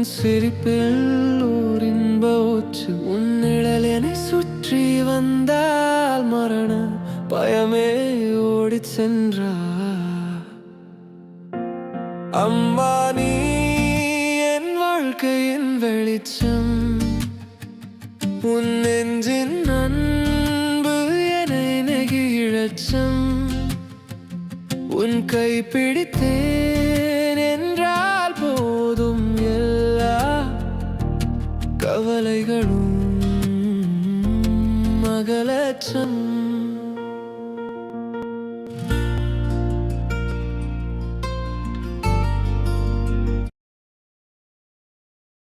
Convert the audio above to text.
சிரிப்பில் ஓர் இன்ப ஊற்று. உன் நிழல் என்னை சுற்றி வந்தால் மரண பயமே ஓடிச் சென்றா. அம்மா நீ என் வாழ்க்கையின் வெளிச்சம், உன் நெஞ்சின் அன்பு என்னை நெகிழச்சம். உன் கை பிடித்தேன் என்றால் போதும், எல்லா கவலைகளும் அகலச்சம்.